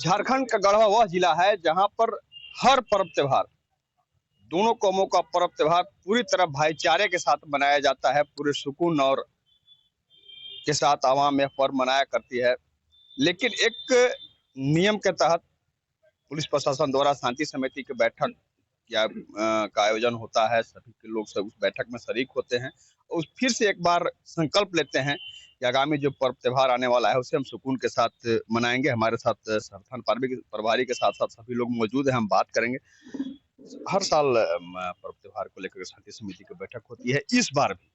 झारखंड का गढ़वा वह जिला है जहां पर हर पर्व त्योहार, दोनों कौमों का पर्व त्योहार पूरी तरह भाईचारे के साथ मनाया जाता है। पूरे सुकून और के साथ आवाम यह पर्व मनाया करती है। लेकिन एक नियम के तहत पुलिस प्रशासन द्वारा शांति समिति की बैठक का आयोजन होता है। सभी के लोग सब उस बैठक में शरीक होते हैं और फिर से एक बार संकल्प लेते हैं कि आगामी जो पर्व त्योहार आने वाला है उसे हम सुकून के साथ मनाएंगे। हमारे साथ संस्थान प्रभारी के साथ साथ सभी लोग मौजूद हैं, हम बात करेंगे। हर साल पर्व त्योहार को लेकर शांति समिति की बैठक होती है, इस बार भी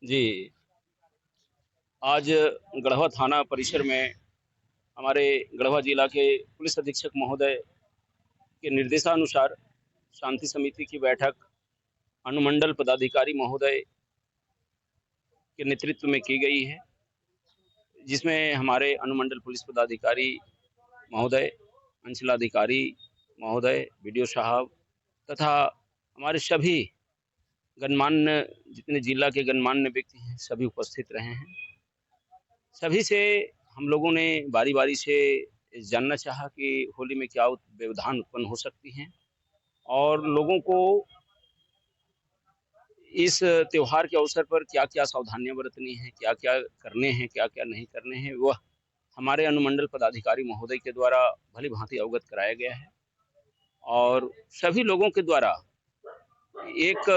जी आज गढ़वा थाना परिसर में हमारे गढ़वा जिला के पुलिस अधीक्षक महोदय के निर्देशानुसार शांति समिति की बैठक अनुमंडल पदाधिकारी महोदय के नेतृत्व में की गई है, जिसमें हमारे अनुमंडल पुलिस पदाधिकारी महोदय, अंचलाधिकारी महोदय, बीडीओ साहब तथा हमारे सभी गणमान्य जितने जिला के गणमान्य व्यक्ति हैं सभी उपस्थित रहे हैं। सभी से हम लोगों ने बारी बारी से जानना चाहा कि होली में क्या व्यवधान उत्पन्न हो सकती हैं और लोगों को इस त्योहार के अवसर पर क्या क्या सावधानियां बरतनी है, क्या क्या करने हैं, क्या क्या नहीं करने हैं, वह हमारे अनुमंडल पदाधिकारी महोदय के द्वारा भली भांति अवगत कराया गया है। और सभी लोगों के द्वारा एक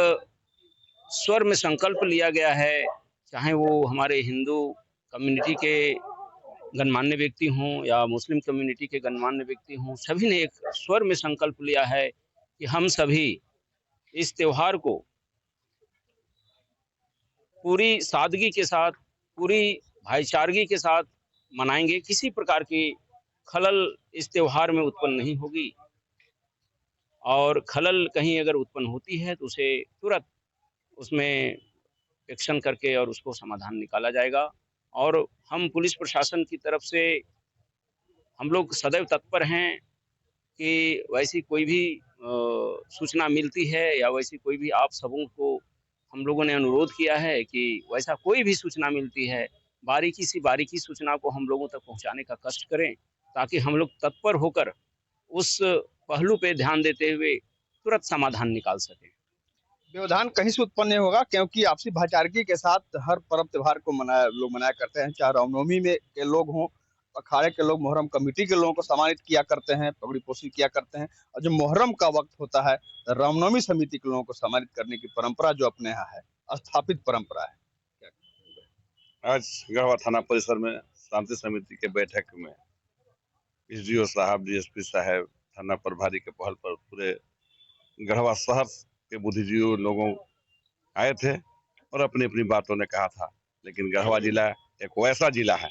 स्वर में संकल्प लिया गया है, चाहे वो हमारे हिंदू कम्युनिटी के गणमान्य व्यक्ति हों या मुस्लिम कम्युनिटी के गणमान्य व्यक्ति हों, सभी ने एक स्वर में संकल्प लिया है कि हम सभी इस त्योहार को पूरी सादगी के साथ, पूरी भाईचारगी के साथ मनाएंगे। किसी प्रकार की खलल इस त्योहार में उत्पन्न नहीं होगी और खलल कहीं अगर उत्पन्न होती है तो उसे तुरंत उसमें एक्शन करके और उसको समाधान निकाला जाएगा। और हम पुलिस प्रशासन की तरफ से हम लोग सदैव तत्पर हैं कि वैसी कोई भी सूचना मिलती है या वैसी कोई भी आप सबों को हम लोगों ने अनुरोध किया है कि वैसा कोई भी सूचना मिलती है, बारीकी सूचना को हम लोगों तक पहुंचाने का कष्ट करें, ताकि हम लोग तत्पर होकर उस पहलू पे ध्यान देते हुए तुरंत समाधान निकाल सकें। व्यवधान कहीं से उत्पन्न नहीं होगा, क्योंकि आपसी भाईचारगी के साथ हर पर्व त्योहार को मनाया करते हैं। चाहे रामनवमी में के लोग हों, अखाड़े के लोग मुहर्रम कमेटी के लोगों को सम्मानित किया करते हैं, पगड़ी पोशी किया करते हैं। और जब मुहर्रम का वक्त होता है रामनवमी समिति के लोगों को सम्मानित करने की परंपरा जो अपने यहाँ है, स्थापित परंपरा है। आज गढ़वा थाना परिसर में शांति समिति के बैठक में एसडीओ साहब, डीएसपी साहब, थाना प्रभारी के पहल पर पूरे गढ़वा शहर के बुद्धिजीवी लोगों आए थे और अपनी अपनी बातों ने कहा था। लेकिन गढ़वा जिला एक वैसा जिला है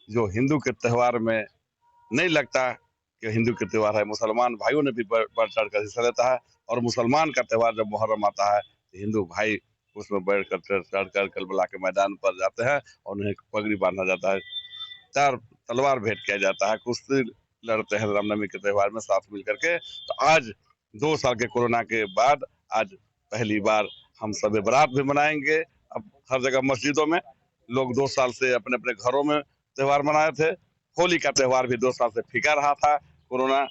जो हिंदू के त्यौहार में नहीं लगता कि हिंदू के त्यौहार है। मुसलमान भाइयों ने भी बढ़ चढ़ कर हिस्सा लेता है और मुसलमान का त्यौहार जब मुहर्रम आता है तो हिंदू भाई उसमें बैठ कर चढ़ कर करबला के मैदान पर जाते हैं और उन्हें पगड़ी बांधा जाता है, चार तलवार भेंट किया जाता है, कुश्ती लड़ते हैं रामनवमी के त्यौहार में साथ मिल करके। तो आज 2 साल के कोरोना के बाद आज पहली बार हम सब बरात भी मनाएंगे। अब हर जगह मस्जिदों में लोग 2 साल से अपने अपने घरों में त्यौहार मनाए थे। होली का त्यौहार भी 2 साल से फीका रहा था कोरोना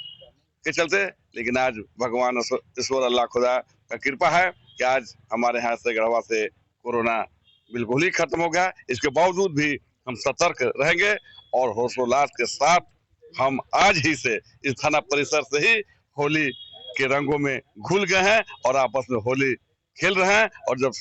के चलते, लेकिन आज भगवान ईश्वर अल्लाह खुदा का कृपा है कि आज हमारे यहाँ से गढ़वा से कोरोना बिल्कुल ही खत्म हो गया। इसके बावजूद भी हम सतर्क रहेंगे और हौसलोल्लास के साथ हम आज ही से इस थाना परिसर से ही होली के रंगों में घुल गए हैं और आपस में होली खेल रहे हैं। और जब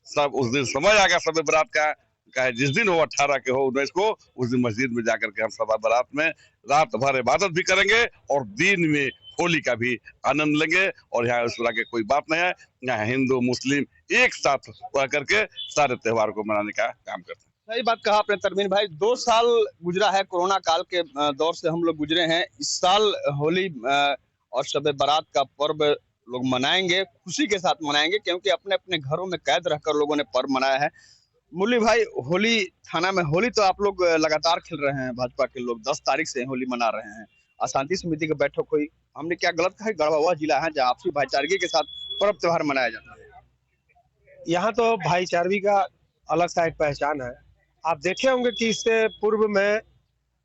सब उस दिन समय आ गया सब बरात का जिस दिन हो 18 के हो 19 को, उस दिन मस्जिद में जाकर के हम सब बरात में रात भर इबादत भी करेंगे और दिन में होली का भी आनंद लेंगे। और यहाँ उस तरह की कोई बात नहीं है, यहाँ हिंदू मुस्लिम एक साथ रह करके सारे त्योहार को मनाने का काम करते हैं। सही बात कहा आपने तरमीन भाई। 2 साल गुजरा है, कोरोना काल के दौर से हम लोग गुजरे हैं। इस साल होली और शब बारात का पर्व लोग मनाएंगे, खुशी के साथ मनाएंगे, क्योंकि अपने अपने घरों में कैद रहकर लोगों ने पर्व मनाया है। मुरली भाई, होली थाना में होली तो आप लोग लगातार खेल रहे हैं, भाजपा के लोग 10 तारीख से होली मना रहे हैं। शांति समिति की बैठक हुई, हमने क्या गलत कहा? गढ़वा वह जिला है जहाँ आपसी भाईचारगी के साथ पर्व त्योहार मनाया जाता है। यहाँ तो भाईचारगी का अलग सा एक पहचान है। आप देखे होंगे कि इससे पूर्व में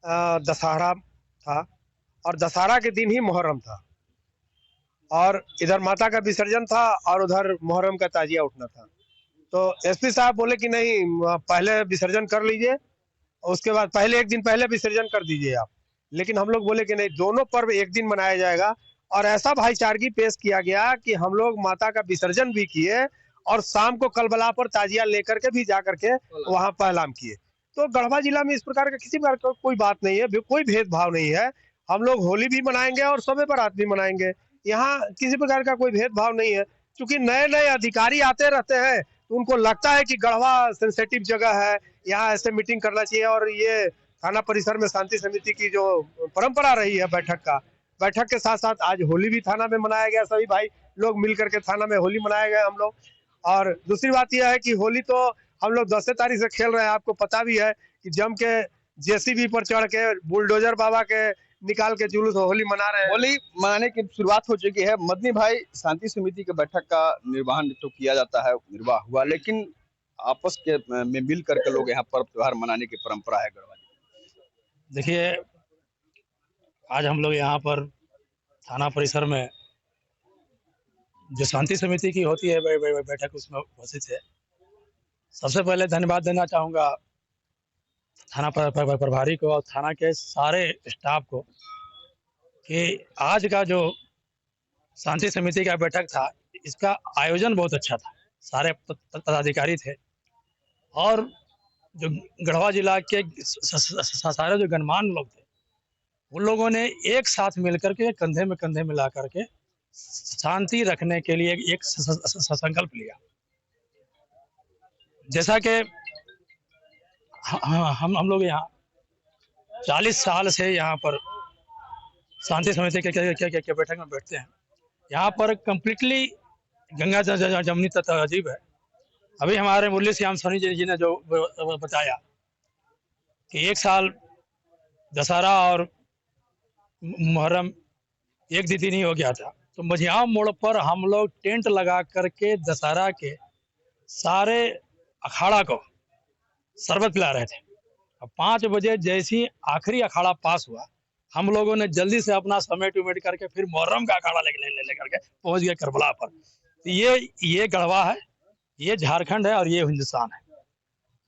दशहरा था और दशहरा के दिन ही मुहर्रम था और इधर माता का विसर्जन था और उधर मुहर्रम का ताजिया उठना था। तो एसपी साहब बोले कि नहीं, पहले विसर्जन कर लीजिए, उसके बाद पहले एक दिन पहले विसर्जन कर दीजिए आप। लेकिन हम लोग बोले कि नहीं, दोनों पर्व एक दिन मनाया जाएगा। और ऐसा भाईचारगी पेश किया गया कि हम लोग माता का विसर्जन भी किए और शाम को कलबला पर ताजिया लेकर के भी जा करके वहां पहलाम किए। तो गढ़वा जिला में इस प्रकार का किसी प्रकार का कोई बात नहीं है, कोई भेदभाव नहीं है। हम लोग होली भी मनाएंगे और शब बारात भी मनाएंगे। यहाँ किसी प्रकार का कोई भेदभाव नहीं है। क्योंकि नए नए अधिकारी आते रहते हैं तो उनको लगता है कि गढ़वा सेंसेटिव जगह है, यहाँ ऐसे मीटिंग करना चाहिए। और ये थाना परिसर में शांति समिति की जो परंपरा रही है बैठक के साथ साथ आज होली भी थाना में मनाया गया। सभी भाई लोग मिल करके थाना में होली मनाए गए हम लोग। और दूसरी बात यह है कि होली तो हम लोग 10 तारीख से खेल रहे हैं। आपको पता भी है कि जम के जेसीबी पर चढ़ के बुलडोजर बाबा के निकाल के जुलूस होली मना रहे हैं। होली मनाने की शुरुआत हो चुकी है। मदनी भाई, शांति समिति के बैठक का निर्वहन तो किया जाता है, निर्वाह हुआ, लेकिन आपस के में मिल करके लोग यहाँ पर्व त्योहार मनाने की परंपरा है गढ़वा जी। देखिए, आज हम लोग यहाँ पर थाना परिसर में जो शांति समिति की होती है बैठक, उसमें उपस्थित है। सबसे पहले धन्यवाद देना चाहूँगा थाना प्रभारी को और थाना के सारे स्टाफ को कि आज का जो शांति समिति का बैठक था, इसका आयोजन बहुत अच्छा था। सारे पदाधिकारी थे और जो गढ़वा जिला के सारे जो गणमान्य लोग थे, उन लोगों ने एक साथ मिलकर के कंधे में कंधे मिला करके शांति रखने के लिए एक संकल्प लिया। जैसा कि हम लोग यहाँ 40 साल से यहाँ पर शांति समिति के बैठक में बैठते हैं। यहाँ पर कम्प्लीटली गंगा जमनी तहजीब है। अभी हमारे मुरली श्याम सोनी जी ने जो बताया कि एक साल दशहरा और मुहर्रम एक दिन ही हो गया था, तो मझियाव मोड़ पर हम लोग टेंट लगा करके दशहरा के सारे अखाड़ा को शरबत पिला रहे थे। अब 5 बजे जैसी आखिरी अखाड़ा पास हुआ, हम लोगों ने जल्दी से अपना समेट उमेट करके फिर मुहर्रम का अखाड़ा ले करके पहुंच गए करबला पर। तो ये गढ़वा है, ये झारखंड है और ये हिंदुस्तान है।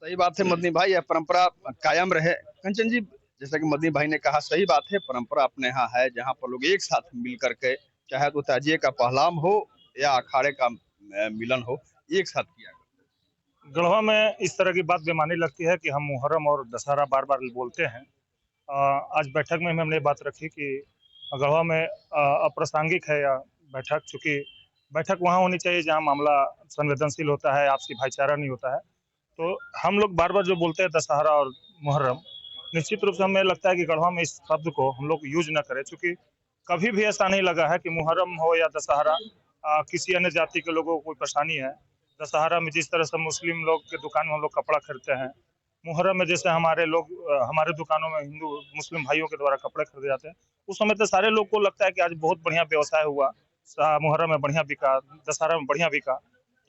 सही बात है मदनी भाई, यह परंपरा कायम रहे। कंचन जी, जैसा कि मदनी भाई ने कहा, सही बात है, परंपरा अपने यहाँ है जहाँ पर लोग एक साथ मिल करके, चाहे तो ताजिए का पहलाम हो या अखाड़े का मिलन हो, एक साथ किया। गढ़वा में इस तरह की बात बेमानी लगती है कि हम मुहर्रम और दशहरा बार बार बोलते हैं। आज बैठक में हमने बात रखी कि गढ़वा में अप्रासंगिक है या बैठक, चूँकि बैठक वहाँ होनी चाहिए जहाँ मामला संवेदनशील होता है, आपसी भाईचारा नहीं होता है। तो हम लोग बार बार जो बोलते हैं दशहरा और मुहर्रम, निश्चित रूप से हमें लगता है कि गढ़वा में इस शब्द को हम लोग यूज न करें, चूँकि कभी भी ऐसा नहीं लगा है कि मुहर्रम हो या दशहरा किसी अन्य जाति के लोगों को कोई परेशानी है। दशहरा में जिस तरह से मुस्लिम लोग के दुकान में हम लोग कपड़ा खरीदते हैं, मुहर्रम में जैसे हमारे लोग हमारे दुकानों में हिंदू मुस्लिम भाइयों के द्वारा कपड़े खरीदे जाते हैं, उस समय तो सारे लोग को लगता है कि आज बहुत बढ़िया व्यवसाय हुआ, मुहर्रम में बढ़िया बिका, दशहरा में बढ़िया बिका।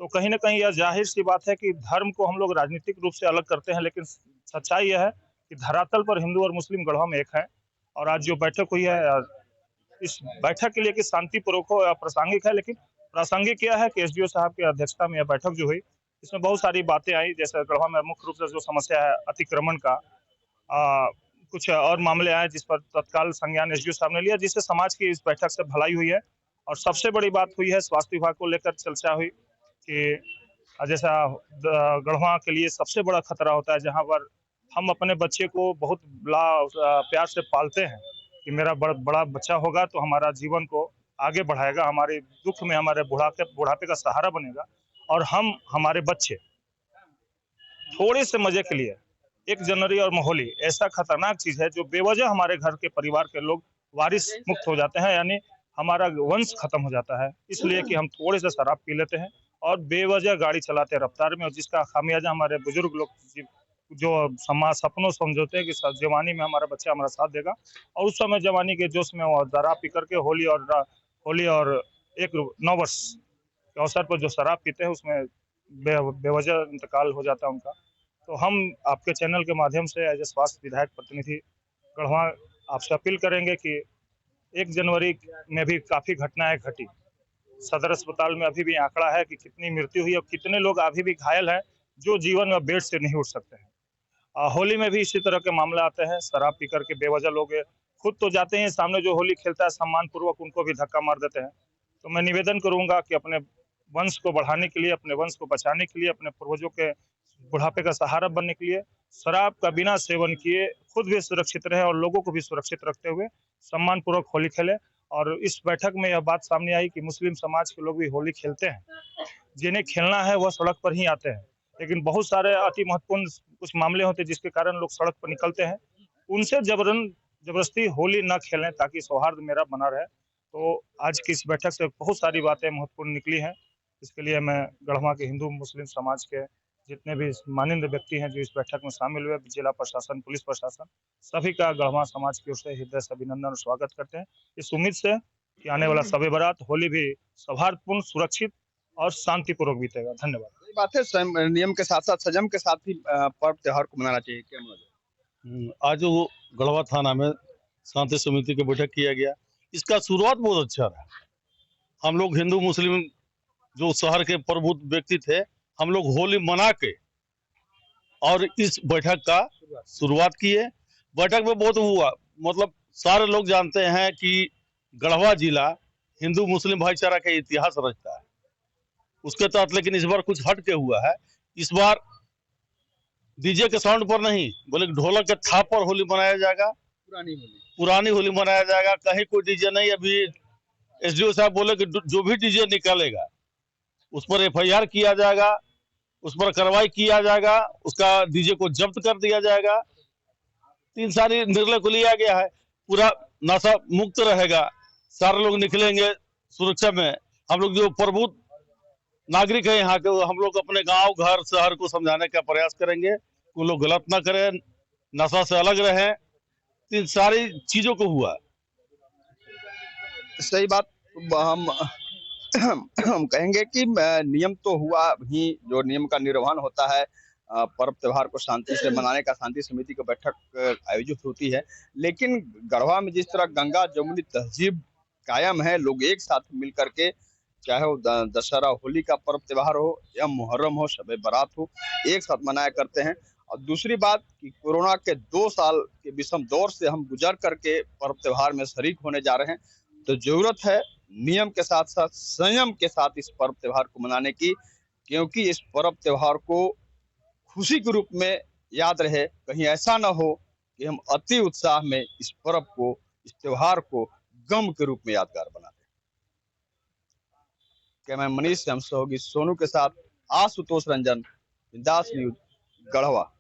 तो कहीं ना कहीं यह जाहिर सी बात है कि धर्म को हम लोग राजनीतिक रूप से अलग करते हैं, लेकिन सच्चाई यह है कि धरातल पर हिंदू और मुस्लिम गढ़वा में एक है। और आज जो बैठक हुई है, इस बैठक के लिए कि शांतिपूर्वक हो या प्रासंगिक है, लेकिन प्रासंगिक क्या है कि एसडीओ साहब की अध्यक्षता में यह बैठक जो हुई, इसमें बहुत सारी बातें आई। जैसे गढ़वा में मुख्य रूप से जो समस्या है अतिक्रमण का, कुछ और मामले आए जिस पर तत्काल संज्ञान एसडीओ साहब ने लिया, जिससे समाज की इस बैठक से भलाई हुई है। और सबसे बड़ी बात हुई है, स्वास्थ्य विभाग को लेकर चर्चा हुई कि जैसा गढ़वा के लिए सबसे बड़ा खतरा होता है, जहाँ पर हम अपने बच्चे को बहुत प्यार से पालते हैं कि मेरा बड़ा बच्चा होगा तो हमारा जीवन को आगे बढ़ाएगा, हमारे दुख में हमारे बुढ़ापे का सहारा बनेगा। और हम हमारे बच्चे थोड़े से मजे के लिए 1 जनवरी और होली ऐसा खतरनाक चीज है जो बेवजह हमारे घर के परिवार के लोग वारिस मुक्त हो जाते हैं, यानी हमारा वंश खत्म हो जाता है, इसलिए कि हम थोड़े से शराब पी लेते हैं और बेवजह गाड़ी चलाते हैं रफ्तार में, और जिसका खामियाजा हमारे बुजुर्ग लोग जो सपनों समझौते हैं कि जवानी में हमारा बच्चा हमारा साथ देगा, और उस समय जवानी के जोश में वो शराब पी करके होली और एक नव वर्ष के अवसर पर जो शराब पीते हैं उसमें बेवजह इंतकाल हो जाता है उनका। तो हम आपके चैनल के माध्यम से एज ए स्वास्थ्य विधायक प्रतिनिधि गढ़वा आपसे अपील करेंगे कि 1 जनवरी में भी काफ़ी घटनाएं घटी। सदर अस्पताल में अभी भी आंकड़ा है कि कितनी मृत्यु हुई और कितने लोग अभी भी घायल हैं, जो जीवन में बेड से नहीं उठ सकते हैं। होली में भी इसी तरह के मामले आते हैं, शराब पी करके बेवजह लोग खुद तो जाते हैं, सामने जो होली खेलता है सम्मान पूर्वक उनको भी धक्का मार देते हैं। तो मैं निवेदन करूंगा कि अपने वंश को बढ़ाने के लिए, अपने वंश को बचाने के लिए, अपने पूर्वजों के बुढ़ापे का सहारा बनने के लिए शराब का बिना सेवन किए खुद भी सुरक्षित रहे और लोगों को भी सुरक्षित रखते हुए सम्मान पूर्वक होली खेले। और इस बैठक में यह बात सामने आई कि मुस्लिम समाज के लोग भी होली खेलते हैं, जिन्हें खेलना है वह सड़क पर ही आते हैं, लेकिन बहुत सारे अति महत्वपूर्ण कुछ मामले होते हैं जिसके कारण लोग सड़क पर निकलते हैं, उनसे जबरदस्ती होली न खेलें ताकि सौहार्द मेरा बना रहे। तो आज की इस बैठक से बहुत सारी बातें महत्वपूर्ण निकली हैं। इसके लिए मैं गढ़वा के हिंदू मुस्लिम समाज के जितने भी माननीय व्यक्ति हैं जो इस बैठक में शामिल हुए, जिला प्रशासन, पुलिस प्रशासन, सभी का गढ़वा समाज की ओर से हृदय से अभिनंदन और स्वागत करते हैं, इस उम्मीद से कि आने वाला शब ए बारात होली भी सौहार्दपूर्ण, सुरक्षित और शांतिपूर्वक बीतेगा। धन्यवाद। सही बात है, नियम के साथ साथ संयम के साथ ही पर्व त्योहार को मनाना चाहिए। क्या मनोज? आज वो गढ़वा थाना में शांति समिति की बैठक किया गया, इसका शुरुआत बहुत अच्छा रहा। हम लोग हिंदू मुस्लिम जो शहर के प्रबुद्ध व्यक्ति थे, हम लोग होली मना के और इस बैठक का शुरुआत किए। बैठक में बहुत हुआ, मतलब सारे लोग जानते हैं कि गढ़वा जिला हिंदू मुस्लिम भाईचारा का इतिहास रचता है, उसके तहत लेकिन इस बार कुछ हट के हुआ है। इस बार डीजे के साउंड पर नहीं, बोले ढोलक के थाप पर होली मनाया जाएगा, पुरानी होली मनाया जाएगा। कहीं कोई डीजे नहीं। अभी एसडीओ साहब बोले कि जो भी डीजे निकालेगा उस पर एफआईआर किया जाएगा, उस पर कार्रवाई किया जाएगा, उसका डीजे को जब्त कर दिया जाएगा। 3 सारी निर्णय को लिया गया है, पूरा नशा मुक्त रहेगा, सारे लोग निकलेंगे सुरक्षा में। हम लोग जो प्रबुद्ध नागरिक है यहाँ के, हम लोग अपने गांव घर शहर को समझाने का प्रयास करेंगे, वो लोग गलत ना करें, नशा से अलग रहें। 3 सारी चीजों को हुआ। सही बात। हम कहेंगे कि नियम तो हुआ ही, जो नियम का निर्वहन होता है, पर्व त्योहार को शांति से मनाने का शांति समिति की बैठक आयोजित होती है। लेकिन गढ़वा में जिस तरह गंगा जमुनी तहजीब कायम है, लोग एक साथ मिल करके, चाहे वो दशहरा होली का पर्व त्योहार हो या मुहर्रम हो, शब ए बारात हो, एक साथ मनाया करते हैं। और दूसरी बात कि कोरोना के 2 साल के विषम दौर से हम गुजर करके पर्व त्योहार में शरीक होने जा रहे हैं, तो जरूरत है नियम के साथ साथ संयम के साथ इस पर्व त्योहार को मनाने की, क्योंकि इस पर्व त्योहार को खुशी के रूप में याद रहे। कहीं ऐसा ना हो कि हम अति उत्साह में इस पर्व को, इस त्योहार को गम के रूप में यादगार बना दें। कैमरा मनीष से हम सहयोगी सोनू के साथ आशुतोष रंजन, बिंदास न्यूज, गढ़वा।